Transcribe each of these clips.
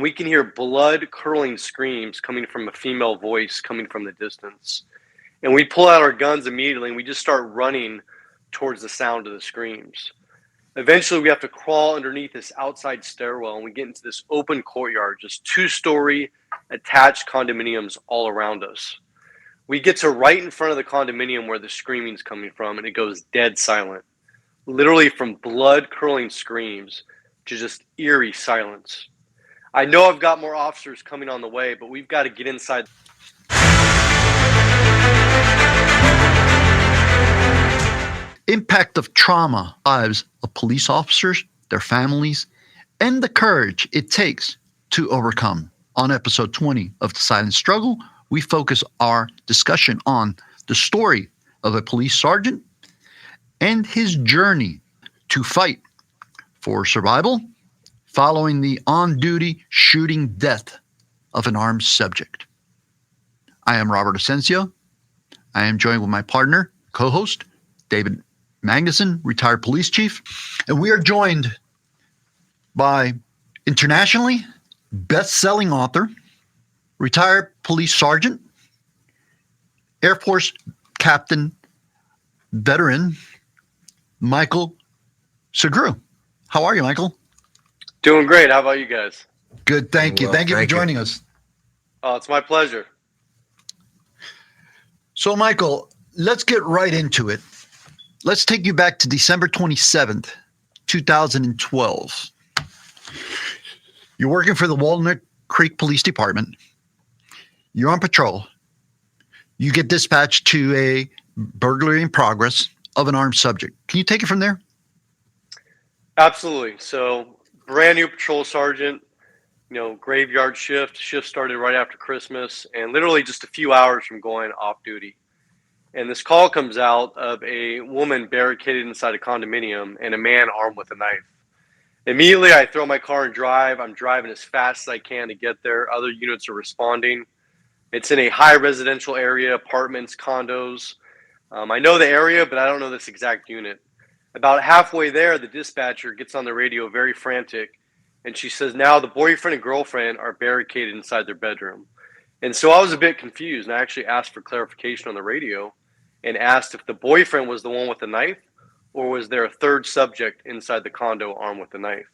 We can hear blood-curdling screams coming from a female voice coming from the distance. And we pull out our guns immediately and we just start running towards the sound of the screams. Eventually, we have to crawl underneath this outside stairwell and we get into this open courtyard, just two-story attached condominiums all around us. We get to right in front of the condominium where the screaming's coming from and it goes dead silent. Literally from blood-curdling screams to just eerie silence. I know I've got more officers coming on the way, but we've got to get inside. Impact of trauma lives of police officers, their families, and the courage it takes to overcome. On episode 20 of The Silent Struggle, we focus our discussion on the story of a police sergeant and his journey to fight for survival following the on-duty shooting death of an armed subject. I am Robert Asencio. I am joined with my partner, co-host, David Magnuson, retired police chief, and we are joined by internationally best-selling author, retired police sergeant, Air Force captain, veteran, Micheal Sugrue. How are you, Micheal? Doing great. How about you guys? Good, thank you. Thank you for joining us. Oh, it's my pleasure. So, Micheal, let's get right into it. Let's take you back to December 27th, 2012. You're working for the Walnut Creek Police Department. You're on patrol. You get dispatched to a burglary in progress of an armed subject. Can you take it from there? Absolutely. So, brand new patrol sergeant, graveyard shift. Shift started right after Christmas and literally just a few hours from going off duty. And this call comes out of a woman barricaded inside a condominium and a man armed with a knife. Immediately, I throw my car and drive. I'm driving as fast as I can to get there. Other units are responding. It's in a high residential area, apartments, condos. I know the area, but I don't know this exact unit. About halfway there, the dispatcher gets on the radio very frantic, and she says now the boyfriend and girlfriend are barricaded inside their bedroom. And so I was a bit confused, and I actually asked for clarification on the radio and asked if the boyfriend was the one with the knife or was there a third subject inside the condo armed with a knife.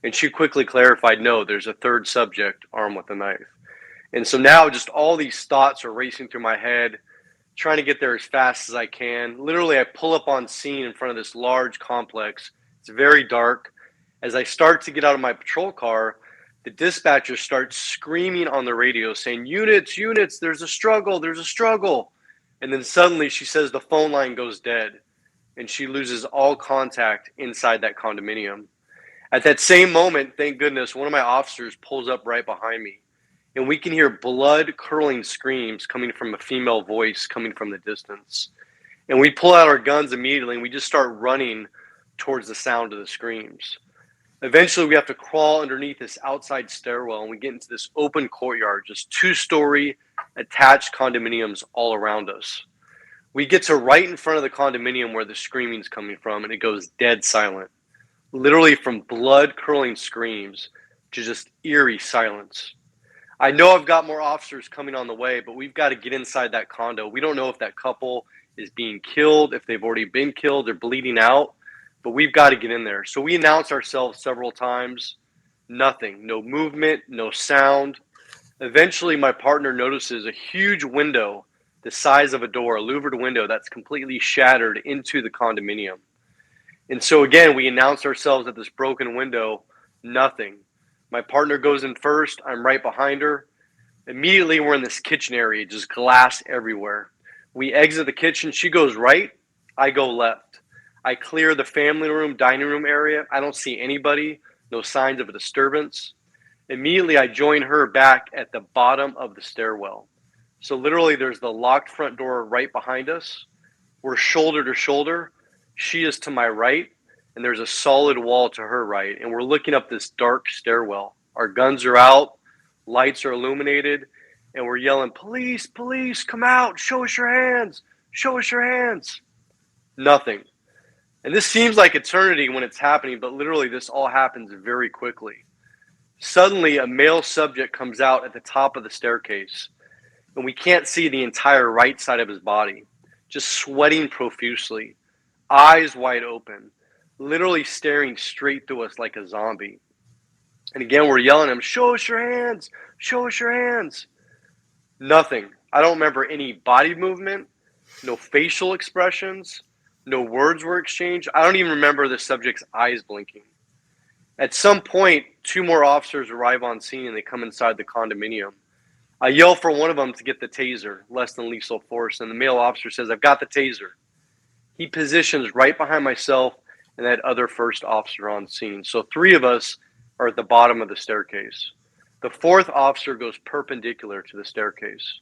And she quickly clarified, no, there's a third subject armed with a knife. And so now just all these thoughts are racing through my head, trying to get there as fast as I can. Literally, I pull up on scene in front of this large complex. It's very dark. As I start to get out of my patrol car, the dispatcher starts screaming on the radio saying, units, there's a struggle. And then suddenly she says the phone line goes dead and she loses all contact inside that condominium. At that same moment, thank goodness, one of my officers pulls up right behind me and we can hear blood-curdling screams coming from a female voice coming from the distance. And we pull out our guns immediately and we just start running towards the sound of the screams. Eventually, we have to crawl underneath this outside stairwell and we get into this open courtyard, just two-story attached condominiums all around us. We get to right in front of the condominium where the screaming's coming from and it goes dead silent. Literally from blood-curdling screams to just eerie silence. I know I've got more officers coming on the way, but we've got to get inside that condo. We don't know if that couple is being killed, if they've already been killed, they're bleeding out. But we've got to get in there. So we announce ourselves several times. Nothing. No movement, no sound. Eventually, my partner notices a huge window the size of a door, a louvered window that's completely shattered into the condominium. And so again, we announce ourselves at this broken window. Nothing. My partner goes in first. I'm right behind her. Immediately, we're in this kitchen area, just glass everywhere. We exit the kitchen. She goes right. I go left. I clear the family room, dining room area. I don't see anybody, no signs of a disturbance. Immediately, I join her back at the bottom of the stairwell. So literally, there's the locked front door right behind us. We're shoulder to shoulder. She is to my right, and there's a solid wall to her right. And we're looking up this dark stairwell. Our guns are out, lights are illuminated, and we're yelling, police, police, come out, show us your hands, show us your hands. Nothing. And this seems like eternity when it's happening, but literally this all happens very quickly. Suddenly, a male subject comes out at the top of the staircase, and we can't see the entire right side of his body, just sweating profusely, eyes wide open, literally staring straight through us like a zombie. And again, we're yelling at him, show us your hands, show us your hands. Nothing. I don't remember any body movement, no facial expressions, no words were exchanged. I don't even remember the subject's eyes blinking. At some point, 2 more officers arrive on scene and they come inside the condominium. I yell for one of them to get the taser, less than lethal force, and the male officer says, I've got the taser. He positions right behind myself and that other first officer on scene. So 3 of us are at the bottom of the staircase. The 4th officer goes perpendicular to the staircase.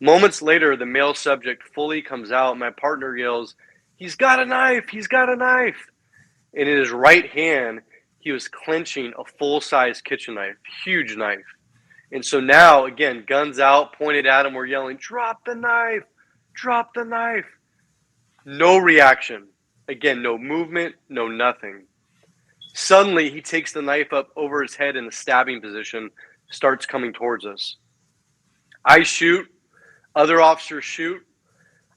Moments later, the male subject fully comes out. My partner yells, he's got a knife, he's got a knife. And in his right hand, he was clenching a full-size kitchen knife, huge knife. And so now, again, guns out, pointed at him, we're yelling, drop the knife, drop the knife. No reaction. Again, no movement, no nothing. Suddenly, he takes the knife up over his head in a stabbing position, starts coming towards us. I shoot. Other officers shoot.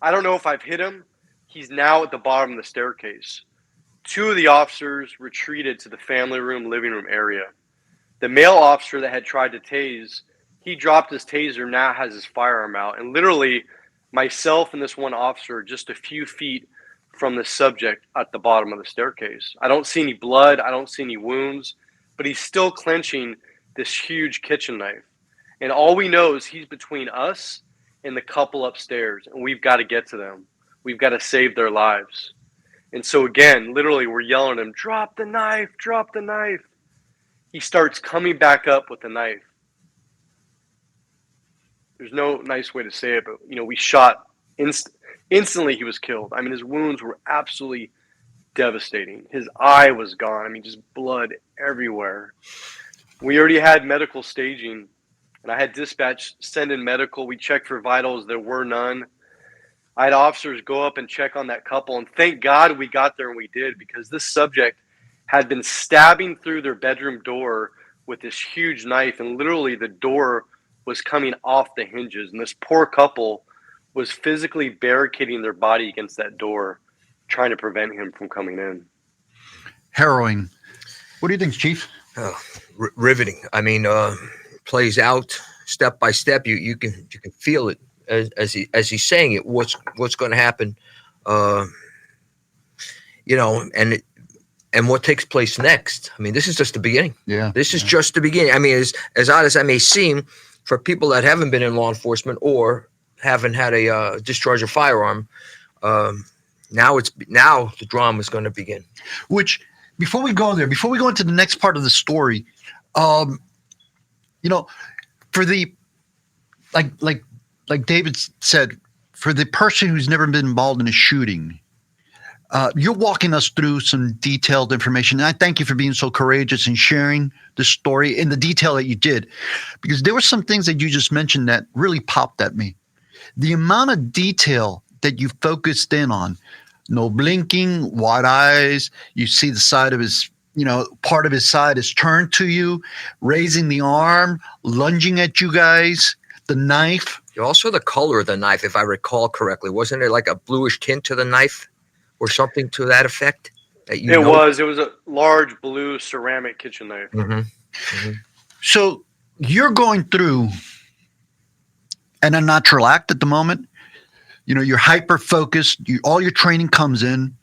I don't know if I've hit him. He's now at the bottom of the staircase. 2 of the officers retreated to the family room, living room area. The male officer that had tried to tase, he dropped his taser, now has his firearm out. And literally, myself and this one officer are just a few feet from the subject at the bottom of the staircase. I don't see any blood. I don't see any wounds. But he's still clenching this huge kitchen knife. And all we know is he's between us and the couple upstairs. And we've got to get to them. We've got to save their lives. And so again, literally, we're yelling at him, drop the knife, drop the knife. He starts coming back up with the knife. There's no nice way to say it, but, we shot instantly he was killed. I mean, his wounds were absolutely devastating. His eye was gone. I mean, just blood everywhere. We already had medical staging, and I had dispatch send in medical. We checked for vitals. There were none. I had officers go up and check on that couple, and thank God we got there and we did, because this subject had been stabbing through their bedroom door with this huge knife, and literally the door was coming off the hinges, and this poor couple was physically barricading their body against that door, trying to prevent him from coming in. Harrowing. What do you think, Chief? Riveting. I mean, plays out step by step. You can feel it as he's saying it. What's going to happen? And what takes place next. I mean, this is just the beginning. Yeah. This is just the beginning. I mean, as odd as that may seem, for people that haven't been in law enforcement or haven't had a discharge of firearm, now the drama is going to begin. Which, before we go into the next part of the story, for the like David said, for the person who's never been involved in a shooting, you're walking us through some detailed information. And I thank you for being so courageous and sharing the story in the detail that you did, because there were some things that you just mentioned that really popped at me. The amount of detail that you focused in on, no blinking, wide eyes, you see the side of his, part of his side is turned to you, raising the arm, lunging at you guys, the knife. Also the color of the knife, if I recall correctly, wasn't it like a bluish tint to the knife or something to that effect? It was a large blue ceramic kitchen knife. Mm-hmm. Mm-hmm. So you're going through an unnatural act at the moment. You're hyper focused. All your training comes in,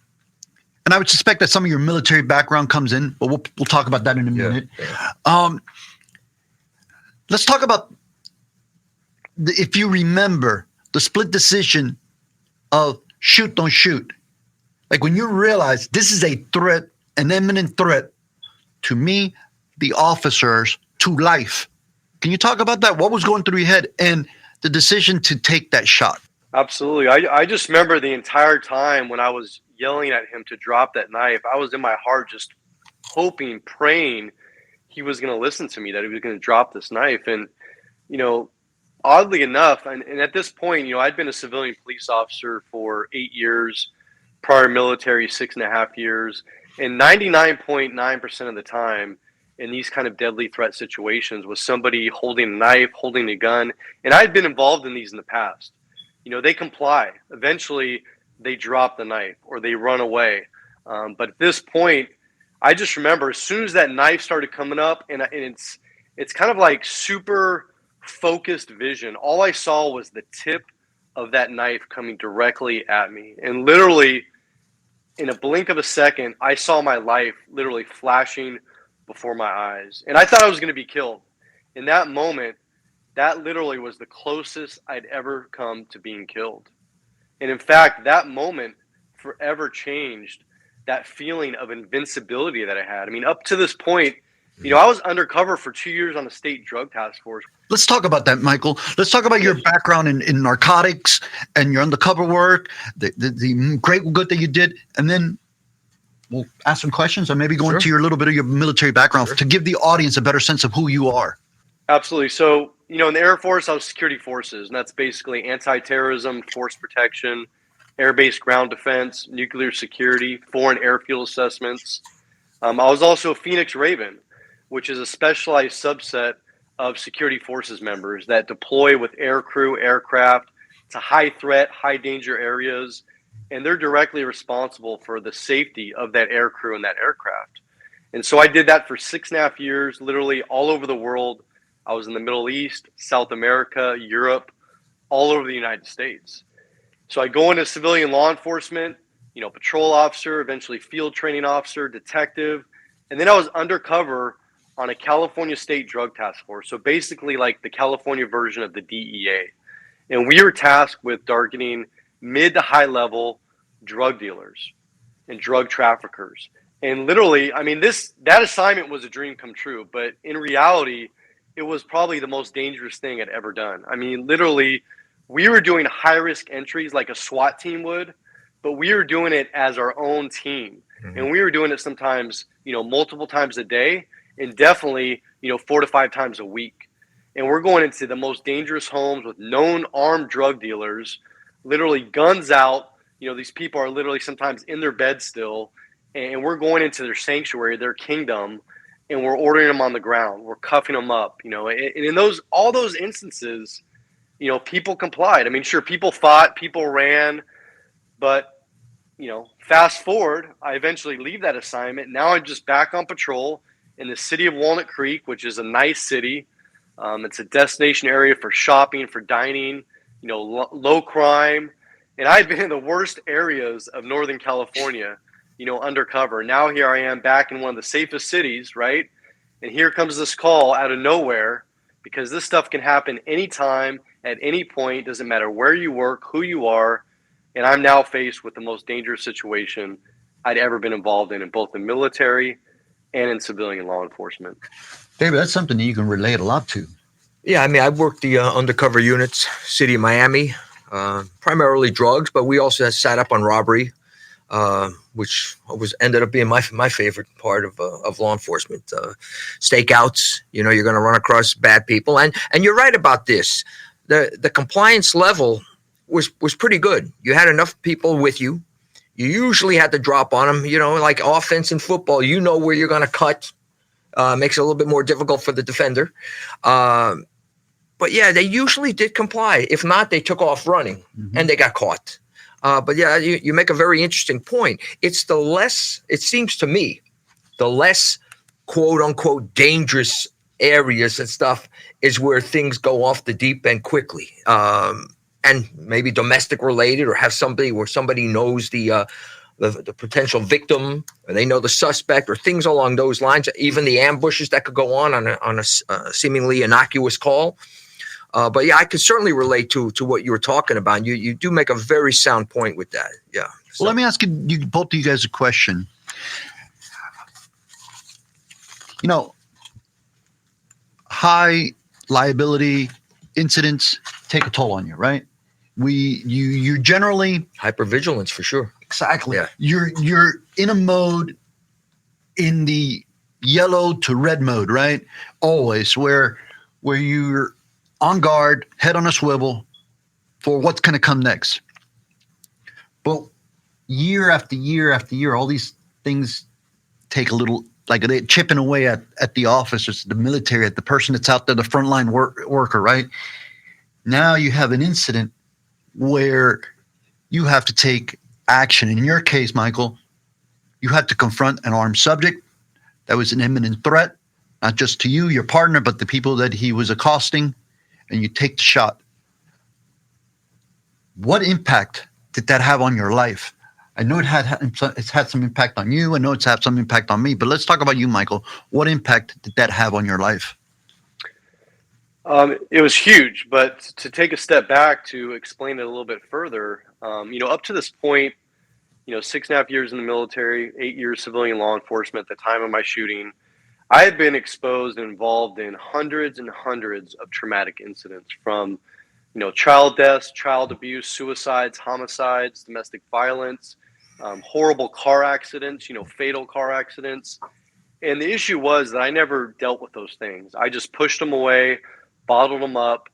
and I would suspect that some of your military background comes in. But we'll talk about that in a minute. Yeah. Let's talk about if you remember the split decision of shoot, don't shoot. Like when you realize this is a threat, an imminent threat to me, the officers, to life. Can you talk about that? What was going through your head and the decision to take that shot? Absolutely. I just remember the entire time when I was yelling at him to drop that knife, I was in my heart just hoping, praying he was going to listen to me, that he was going to drop this knife. And, oddly enough, and at this point, I'd been a civilian police officer for 8 years, prior military 6.5 years, and 99.9% of the time, in these kind of deadly threat situations was somebody holding a knife, holding a gun. And I had been involved in these in the past. They comply. Eventually, they drop the knife or they run away. But at this point, I just remember as soon as that knife started coming up, and it's kind of like super focused vision. All I saw was the tip of that knife coming directly at me. And literally, in a blink of a second, I saw my life literally flashing before my eyes. And I thought I was going to be killed. In that moment, that literally was the closest I'd ever come to being killed. And in fact, that moment forever changed that feeling of invincibility that I had. I mean, up to this point, I was undercover for 2 years on a state drug task force. Let's talk about that, Micheal. Let's talk about your background in narcotics and your undercover work, the great good that you did, and then we'll ask some questions and maybe go into your little bit of your military background to give the audience a better sense of who you are. Absolutely. So, in the Air Force, I was security forces, and that's basically anti-terrorism, force protection, air-based ground defense, nuclear security, foreign airfield assessments. I was also a Phoenix Raven, which is a specialized subset of security forces members that deploy with air crew, aircraft to high threat, high danger areas, and they're directly responsible for the safety of that air crew and that aircraft. And so I did that for 6.5 years, literally all over the world. I was in the Middle East, South America, Europe, all over the United States. So I go into civilian law enforcement, patrol officer, eventually field training officer, detective, and then I was undercover on a California state drug task force. So basically like the California version of the DEA. And we were tasked with targeting mid to high level drug dealers and drug traffickers. And literally, that assignment was a dream come true, but in reality, it was probably the most dangerous thing I'd ever done. Literally, we were doing high risk entries like a SWAT team would, but we were doing it as our own team. Mm-hmm. And we were doing it sometimes, multiple times a day, and definitely, 4 to 5 times a week. And we're going into the most dangerous homes with known armed drug dealers, literally guns out. These people are literally sometimes in their bed still, and we're going into their sanctuary, their kingdom, and we're ordering them on the ground. We're cuffing them up, and in all those instances, people complied. Sure, people fought, people ran, but, fast forward, I eventually leave that assignment. Now I'm just back on patrol in the city of Walnut Creek, which is a nice city. It's a destination area for shopping, for dining, low crime. And I've been in the worst areas of Northern California, undercover. Now here I am back in one of the safest cities, right? And here comes this call out of nowhere, because this stuff can happen anytime, at any point. Doesn't matter where you work, who you are. And I'm now faced with the most dangerous situation I'd ever been involved in both the military and in civilian law enforcement. David, that's something that you can relate a lot to. Yeah, I worked the undercover units, city of Miami, primarily drugs, but we also sat up on robbery, which ended up being my favorite part of law enforcement. Stakeouts, you're going to run across bad people, and you're right about this. The compliance level was pretty good. You had enough people with you. You usually had to drop on them, like offense in football, where you're going to cut. Makes it a little bit more difficult for the defender. But yeah, they usually did comply. If not, they took off running and they got caught. But yeah, you make a very interesting point. It seems to me, the less quote unquote dangerous areas and stuff is where things go off the deep end quickly. And maybe domestic related, or have somebody where somebody knows the potential victim, or they know the suspect, or things along those lines. Even the ambushes that could go on a seemingly innocuous call. But yeah, I could certainly relate to what you were talking about. You do make a very sound point with that. Yeah. So. Well, let me ask you both of you guys a question. High liability incidents take a toll on you, right? You generally hypervigilance for sure. Exactly. Yeah. You're in a mode, in the yellow to red mode, right? Always where you're on guard, head on a swivel for what's going to come next. But year after year after year, all these things take a little like they're chipping away at the officers, the military, at the person that's out there, the frontline worker, right? Now you have an incident where you have to take action. In your case, Micheal, you had to confront an armed subject that was an imminent threat, not just to you, your partner, but the people that he was accosting, and you take the shot. What impact did that have on your life? I know it's had some impact on you. I know it's had some impact on me, but let's talk about you, Micheal. What impact did that have on your life? It was huge, but to take a step back to explain it a little bit further, up to this point, 6.5 years in the military, 8 years civilian law enforcement at the time of my shooting, I had been exposed and involved in hundreds and hundreds of traumatic incidents from, child deaths, child abuse, suicides, homicides, domestic violence, horrible car accidents, fatal car accidents. And the issue was that I never dealt with those things. I just pushed them away, bottled them up,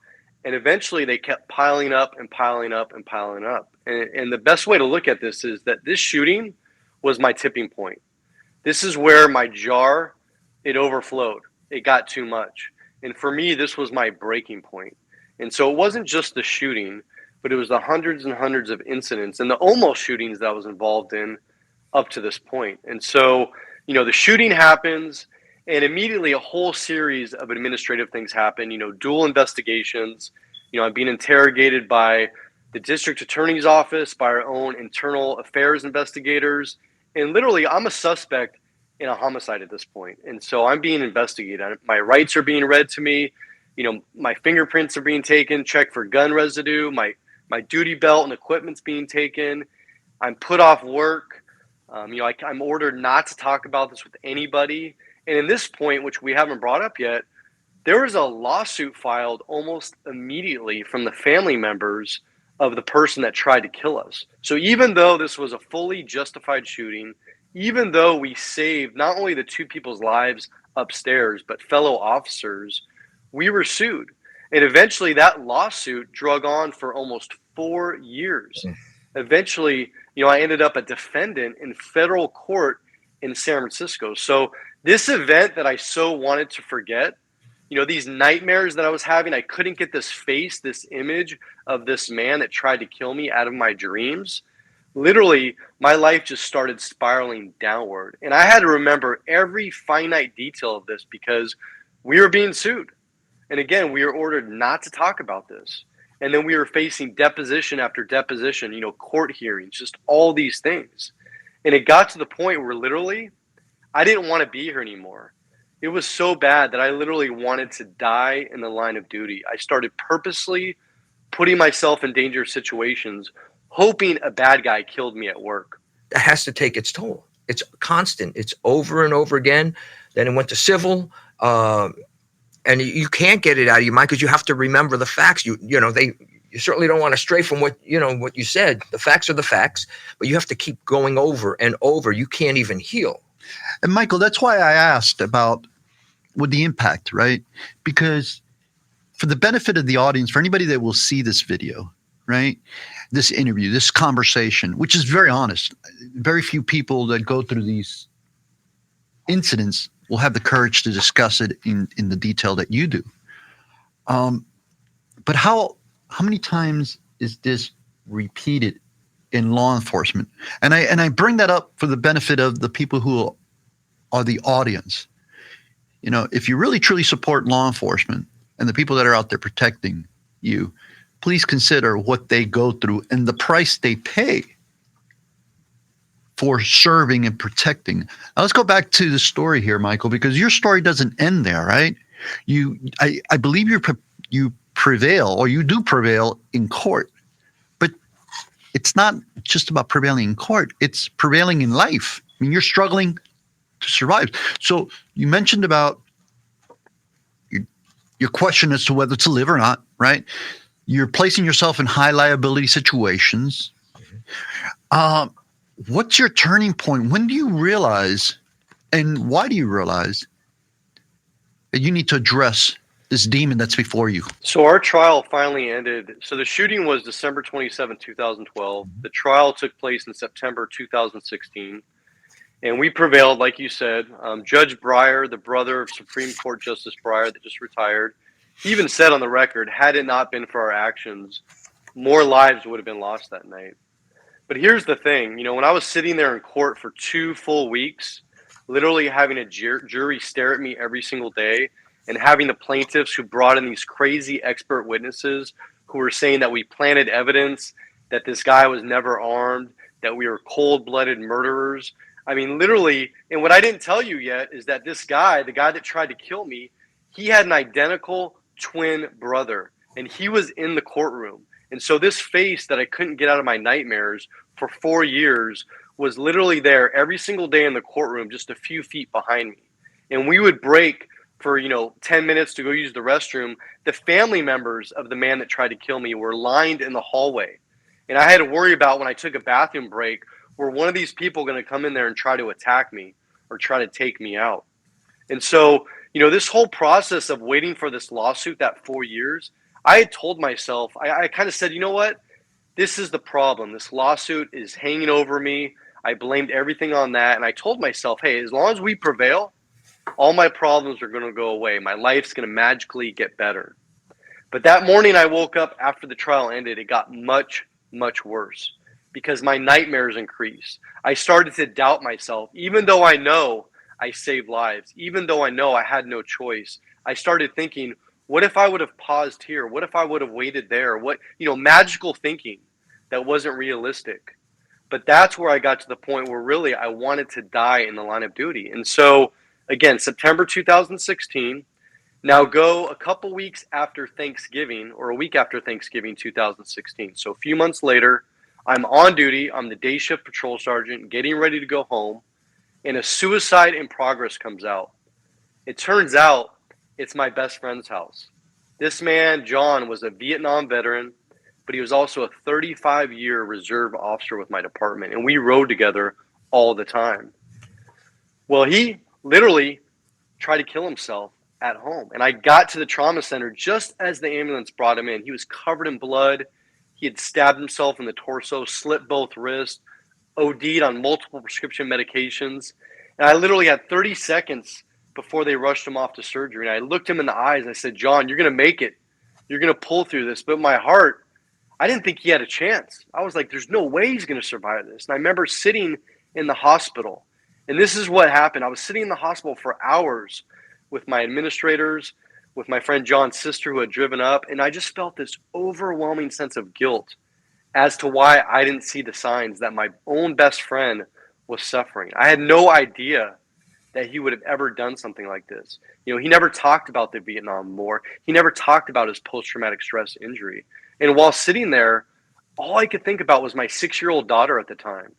and eventually they kept piling up and piling up and piling up. And the best way to look at this is that this shooting was my tipping point. This is where my jar, it overflowed. It got too much. And for me, this was my breaking point. And so it wasn't just the shooting, but it was the hundreds and hundreds of incidents and the almost shootings that I was involved in up to this point. And so, the shooting happens, and immediately a whole series of administrative things happen, dual investigations. I'm being interrogated by the district attorney's office, by our own internal affairs investigators. And literally, I'm a suspect in a homicide at this point. And so I'm being investigated. My rights are being read to me. My fingerprints are being taken, checked for gun residue. My duty belt and equipment's being taken. I'm put off work. I'm ordered not to talk about this with anybody. And in this point, which we haven't brought up yet, there was a lawsuit filed almost immediately from the family members of the person that tried to kill us. So even though this was a fully justified shooting, even though we saved not only the two people's lives upstairs, but fellow officers, we were sued. And eventually that lawsuit drug on for almost 4 years. Eventually, I ended up a defendant in federal court in San Francisco. So this event that I so wanted to forget, these nightmares that I was having, I couldn't get this face, this image of this man that tried to kill me out of my dreams. Literally, my life just started spiraling downward. And I had to remember every finite detail of this because we were being sued. And again, we were ordered not to talk about this. And then we were facing deposition after deposition, court hearings, just all these things. And it got to the point where literally I didn't want to be here anymore. It was so bad that I literally wanted to die in the line of duty. I started purposely putting myself in dangerous situations, hoping a bad guy killed me at work. That has to take its toll. It's constant. It's over and over again. Then it went to civil. And you can't get it out of your mind because you have to remember the facts. You certainly don't want to stray from what you said. The facts are the facts, but you have to keep going over and over. You can't even heal. And Micheal, that's why I asked about with the impact, right? Because for the benefit of the audience, for anybody that will see this video, right? This interview, this conversation, which is very honest. Very few people that go through these incidents will have the courage to discuss it in the detail that you do. But how many times is this repeated in law enforcement? And I bring that up for the benefit of the people who are the audience. If you really truly support law enforcement and the people that are out there protecting you, please consider what they go through and the price they pay for serving and protecting. Now let's go back to the story here, Micheal, because your story doesn't end there, right? I believe you prevail, or you do prevail in court, but it's not just about prevailing in court. It's prevailing in life. I mean, you're struggling to survive. So you mentioned about your question as to whether to live or not, right? You're placing yourself in high liability situations. What's your turning point? When do you realize, and why do you realize that you need to address this demon that's before you? So our trial finally ended. So the shooting was December 27, 2012. The trial took place in September 2016. And we prevailed, like you said. Judge Breyer, the brother of Supreme Court Justice Breyer that just retired, he even said on the record, had it not been for our actions, more lives would have been lost that night. But here's the thing, when I was sitting there in court for 2 full weeks, literally having a jury stare at me every single day, and having the plaintiffs who brought in these crazy expert witnesses who were saying that we planted evidence, that this guy was never armed, that we were cold-blooded murderers. I mean, literally, and what I didn't tell you yet is that this guy, the guy that tried to kill me, he had an identical twin brother, and he was in the courtroom. And so this face that I couldn't get out of my nightmares for 4 years was literally there every single day in the courtroom, just a few feet behind me. And we would break for 10 minutes to go use the restroom. The family members of the man that tried to kill me were lined in the hallway, and I had to worry about when I took a bathroom break, were one of these people going to come in there and try to attack me or try to take me out. And so this whole process of waiting for this lawsuit, that 4 years, I had told myself, I kind of said, you know what, this is the problem. This lawsuit is hanging over me. I blamed everything on that, and I told myself, hey, as long as we prevail, all my problems are going to go away. My life's going to magically get better. But that morning I woke up after the trial ended, it got much, much worse because my nightmares increased. I started to doubt myself, even though I know I saved lives, even though I know I had no choice. I started thinking, what if I would have paused here? What if I would have waited there? What, magical thinking that wasn't realistic. But that's where I got to the point where really I wanted to die in the line of duty. And so, again, September 2016, now go a couple weeks after Thanksgiving, or a week after Thanksgiving 2016. So a few months later, I'm on duty. I'm the day shift patrol sergeant, getting ready to go home, and a suicide in progress comes out. It turns out it's my best friend's house. This man, John, was a Vietnam veteran, but he was also a 35-year reserve officer with my department, and we rode together all the time. Well, he literally tried to kill himself at home. And I got to the trauma center just as the ambulance brought him in. He was covered in blood. He had stabbed himself in the torso, slit both wrists, OD'd on multiple prescription medications. And I literally had 30 seconds before they rushed him off to surgery. And I looked him in the eyes and I said, John, you're going to make it. You're going to pull through this. But my heart, I didn't think he had a chance. I was like, there's no way he's going to survive this. And I remember sitting in the hospital. And this is what happened. I was sitting in the hospital for hours with my administrators, with my friend John's sister who had driven up, and I just felt this overwhelming sense of guilt as to why I didn't see the signs that my own best friend was suffering. I had no idea that he would have ever done something like this. He never talked about the Vietnam War. He never talked about his post-traumatic stress injury. And while sitting there, all I could think about was my 6-year-old daughter at the time.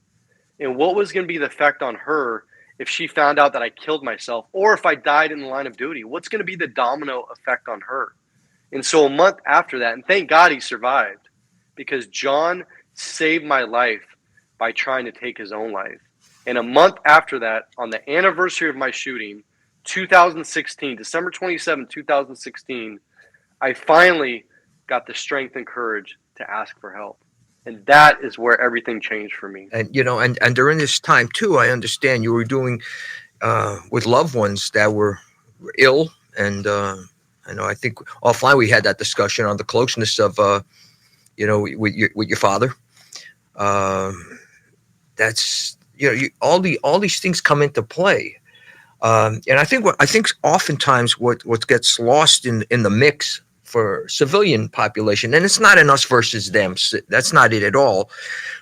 And what was going to be the effect on her if she found out that I killed myself, or if I died in the line of duty? What's going to be the domino effect on her? And so a month after that, and thank God he survived, because John saved my life by trying to take his own life. And a month after that, on the anniversary of my shooting, 2016, December 27, 2016, I finally got the strength and courage to ask for help. And that is where everything changed for me. And and during this time too, I understand you were doing with loved ones that were ill, and I think offline we had that discussion on the closeness of with your father. That's all these things come into play, and I think oftentimes what gets lost in the mix for civilian population, and it's not an us versus them, that's not it at all,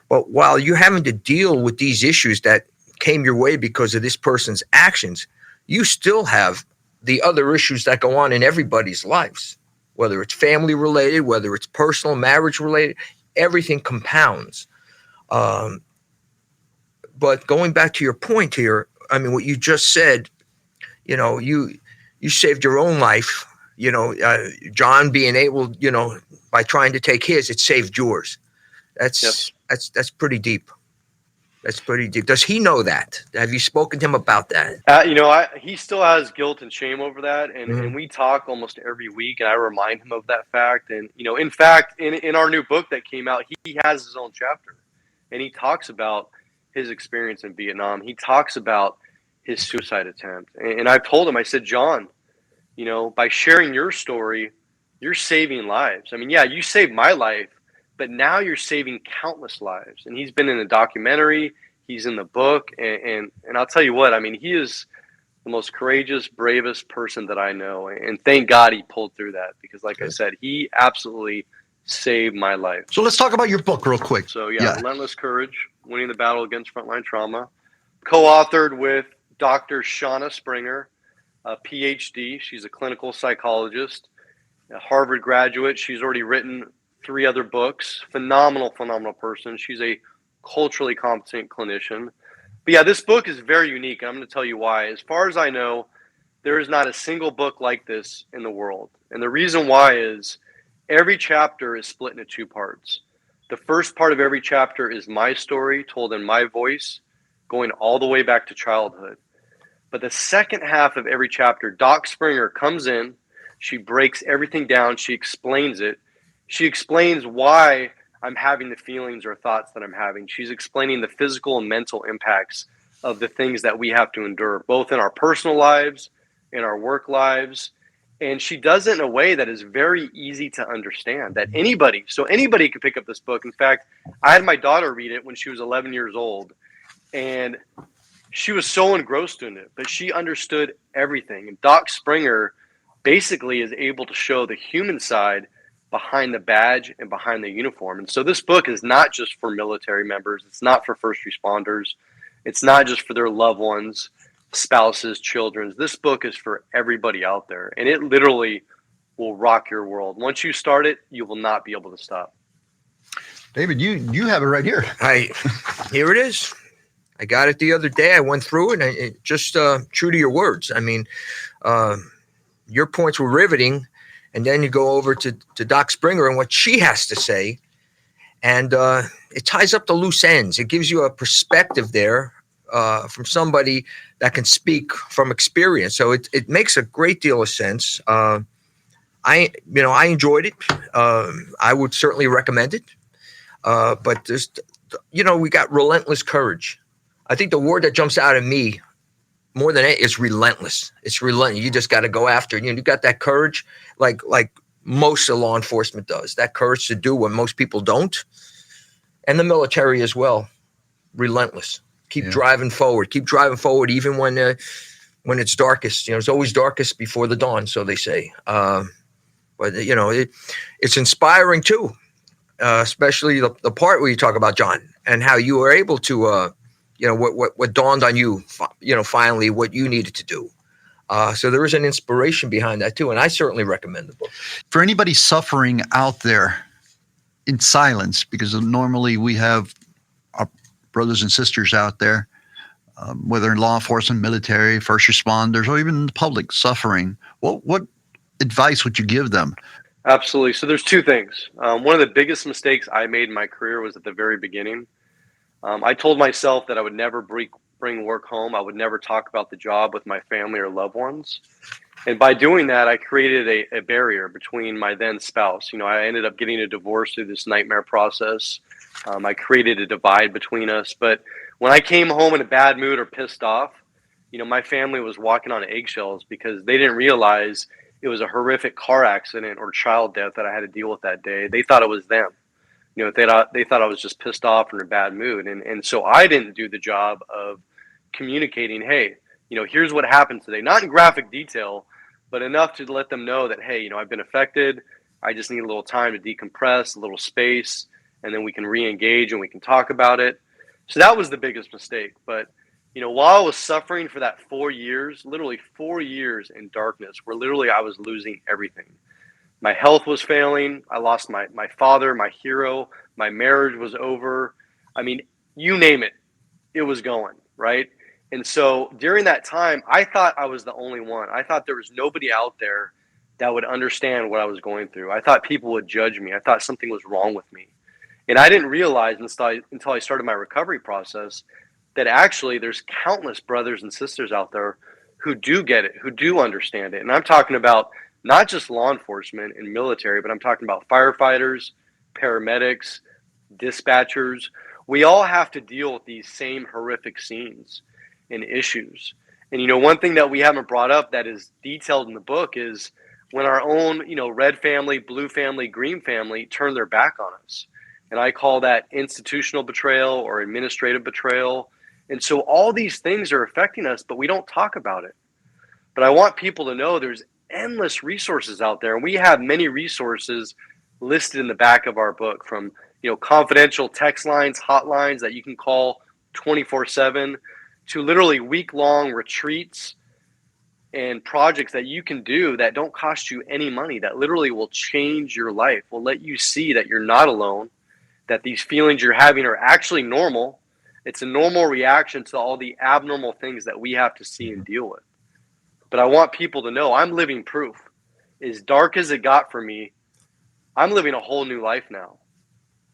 but while you're having to deal with these issues that came your way because of this person's actions, you still have the other issues that go on in everybody's lives, whether it's family related, whether it's personal, marriage related, everything compounds. But going back to your point here, I mean, what you just said, you saved your own life. John being able, by trying to take his, it saved yours. That's pretty deep. That's pretty deep. Does he know that? Have you spoken to him about that? He still has guilt and shame over that, and we talk almost every week, and I remind him of that fact. And in fact, in our new book that came out, he has his own chapter, and he talks about his experience in Vietnam. He talks about his suicide attempt. And I've told him, I said, John, by sharing your story, you're saving lives. I mean, yeah, you saved my life, but now you're saving countless lives. And he's been in a documentary, he's in the book, and I'll tell you what, I mean, he is the most courageous, bravest person that I know. And thank God he pulled through that, because like I said, he absolutely saved my life. So let's talk about your book real quick. So Relentless Courage, Winning the Battle Against Frontline Trauma. Co-authored with Dr. Shauna Springer, a PhD. She's a clinical psychologist, a Harvard graduate. She's already written 3 other books. Phenomenal person. She's a culturally competent clinician. But yeah, this book is very unique, and I'm going to tell you why. As far as I know, there is not a single book like this in the world. And the reason why is every chapter is split into 2 parts. The first part of every chapter is my story told in my voice, going all the way back to childhood. But the second half of every chapter, Doc Springer comes in, she breaks everything down, she explains it. She explains why I'm having the feelings or thoughts that I'm having. She's explaining the physical and mental impacts of the things that we have to endure, both in our personal lives, in our work lives. And she does it in a way that is very easy to understand, that anybody can pick up this book. In fact, I had my daughter read it when she was 11 years old, and she was so engrossed in it, but she understood everything. And Doc Springer basically is able to show the human side behind the badge and behind the uniform. And so this book is not just for military members. It's not for first responders. It's not just for their loved ones, spouses, children. This book is for everybody out there. And it literally will rock your world. Once you start it, you will not be able to stop. David, you have it right here. Here it is. I got it the other day. I went through it, and it just true to your words. I mean, your points were riveting. And then you go over to Doc Springer and what she has to say. And it ties up the loose ends. It gives you a perspective there from somebody that can speak from experience. So it makes a great deal of sense. I enjoyed it. I would certainly recommend it. But there's, we got relentless courage. I think the word that jumps out at me more than it is relentless. It's relentless. You just got to go after it. You got that courage, like most of law enforcement does. That courage to do what most people don't, and the military as well. Relentless. Keep driving forward. Keep driving forward, even when it's darkest. It's always darkest before the dawn, so they say. But it's inspiring too, especially the part where you talk about John and how you were able to. What dawned on you, finally what you needed to do. So there is an inspiration behind that too. And I certainly recommend the book. For anybody suffering out there in silence, because normally we have our brothers and sisters out there, whether in law enforcement, military, first responders, or even the public suffering, what advice would you give them? Absolutely. So there's 2 things. One of the biggest mistakes I made in my career was at the very beginning. I told myself that I would never bring work home. I would never talk about the job with my family or loved ones. And by doing that, I created a barrier between my then spouse. I ended up getting a divorce through this nightmare process. I created a divide between us. But when I came home in a bad mood or pissed off, my family was walking on eggshells because they didn't realize it was a horrific car accident or child death that I had to deal with that day. They thought it was them. They thought I was just pissed off or in a bad mood. And so I didn't do the job of communicating, hey, here's what happened today. Not in graphic detail, but enough to let them know that, hey, I've been affected. I just need a little time to decompress, a little space, and then we can re-engage and we can talk about it. So that was the biggest mistake. But, while I was suffering for that 4 years, literally 4 years in darkness, where literally I was losing everything. My health was failing. I lost my father, my hero. My marriage was over. I mean, you name it, it was going, right? And so during that time, I thought I was the only one. I thought there was nobody out there that would understand what I was going through. I thought people would judge me. I thought something was wrong with me. And I didn't realize until I started my recovery process that actually there's countless brothers and sisters out there who do get it, who do understand it. And I'm talking about not just law enforcement and military, but I'm talking about firefighters, paramedics, dispatchers. we all have to deal with these same horrific scenes and issues. And, one thing that we haven't brought up that is detailed in the book is when our own, red family, blue family, green family turn their back on us. And I call that institutional betrayal or administrative betrayal. And so all these things are affecting us, but we don't talk about it. But I want people to know there's endless resources out there. And we have many resources listed in the back of our book, from, confidential text lines, hotlines that you can call 24/7, to literally week-long retreats and projects that you can do that don't cost you any money, that literally will change your life, will let you see that you're not alone, that these feelings you're having are actually normal. It's a normal reaction to all the abnormal things that we have to see and deal with. But I want people to know I'm living proof. As dark as it got for me, I'm living a whole new life now,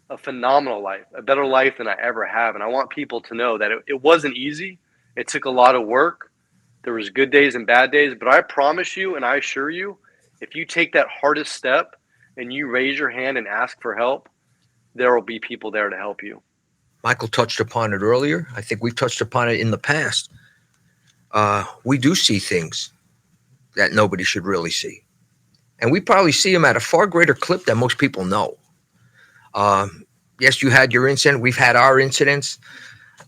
a phenomenal life, a better life than I ever have. And I want people to know that it wasn't easy. It took a lot of work. There was good days and bad days, but I promise you and I assure you, if you take that hardest step and you raise your hand and ask for help, there will be people there to help you. Michael touched upon it earlier. I think we've touched upon it in the past. We do see things that nobody should really see. And we probably see them at a far greater clip than most people know. Yes, you had your incident. We've had our incidents.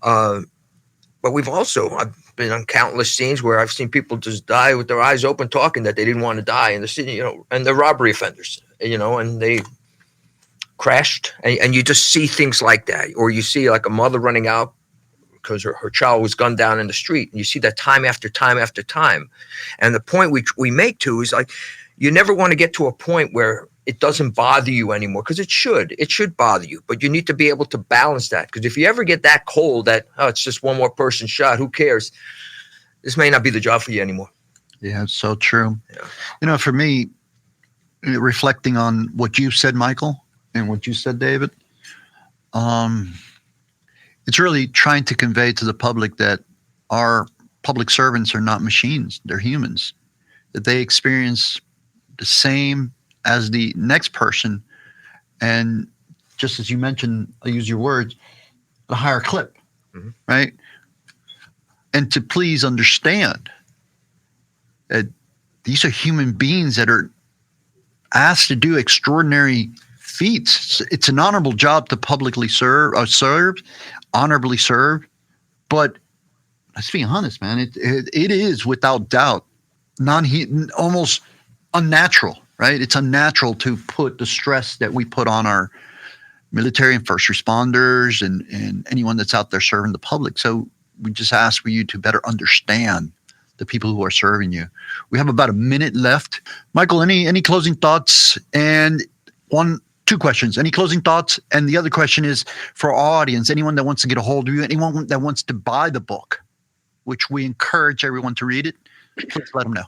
But I've been on countless scenes where I've seen people just die with their eyes open, talking that they didn't want to die in the city, and they're robbery offenders, and they crashed. And you just see things like that. Or you see like a mother running out because her child was gunned down in the street. And you see that time after time after time. And the point we make too is like, you never want to get to a point where it doesn't bother you anymore, because it should bother you, but you need to be able to balance that. Because if you ever get that cold that, it's just one more person shot, who cares? This may not be the job for you anymore. Yeah, it's so true. Yeah. For me, reflecting on what you said, Michael, and what you said, David, it's really trying to convey to the public that our public servants are not machines. They're humans, that they experience the same as the next person. And just as you mentioned, I use your words, a higher clip, right? And to please understand that these are human beings that are asked to do extraordinary feats. It's an honorable job to publicly serve, honorably serve. But let's be honest, man, it is without doubt almost unnatural, right? It's unnatural to put the stress that we put on our military and first responders and anyone that's out there serving the public. So we just ask for you to better understand the people who are serving you. We have about a minute left. Michael, any closing thoughts? And two questions. Any closing thoughts? And the other question is for our audience, anyone that wants to get a hold of you, anyone that wants to buy the book, which we encourage everyone to read it, please let them know.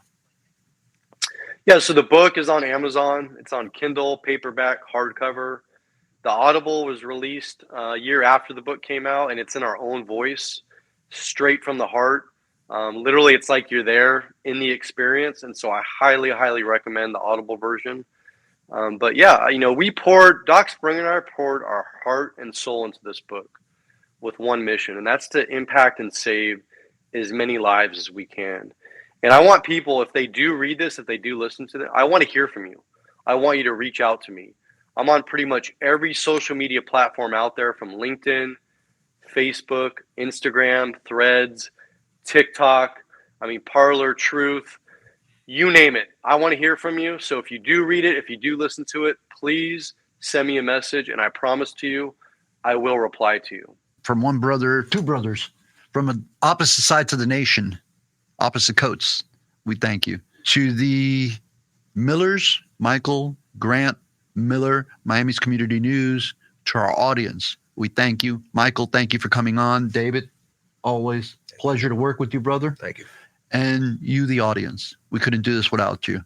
Yeah, so the book is on Amazon. It's on Kindle, paperback, hardcover. The Audible was released a year after the book came out, and it's in our own voice, straight from the heart. Literally, it's like you're there in the experience, and so I highly, highly recommend the Audible version. But yeah, Doc Springer and I poured our heart and soul into this book with one mission, and that's to impact and save as many lives as we can. And I want people, if they do read this, if they do listen to it, I want to hear from you. I want you to reach out to me. I'm on pretty much every social media platform out there, from LinkedIn, Facebook, Instagram, Threads, TikTok, Parler, Truth, you name it. I want to hear from you. So if you do read it, if you do listen to it, please send me a message, and I promise to you, I will reply to you. From one brother, two brothers, from an opposite sides of the nation, opposite coasts, we thank you. To the Millers, Michael, Grant, Miller, Miami's Community News, to our audience, we thank you. Michael, thank you for coming on. David, always pleasure to work with you, brother. Thank you. And you, the audience, we couldn't do this without you.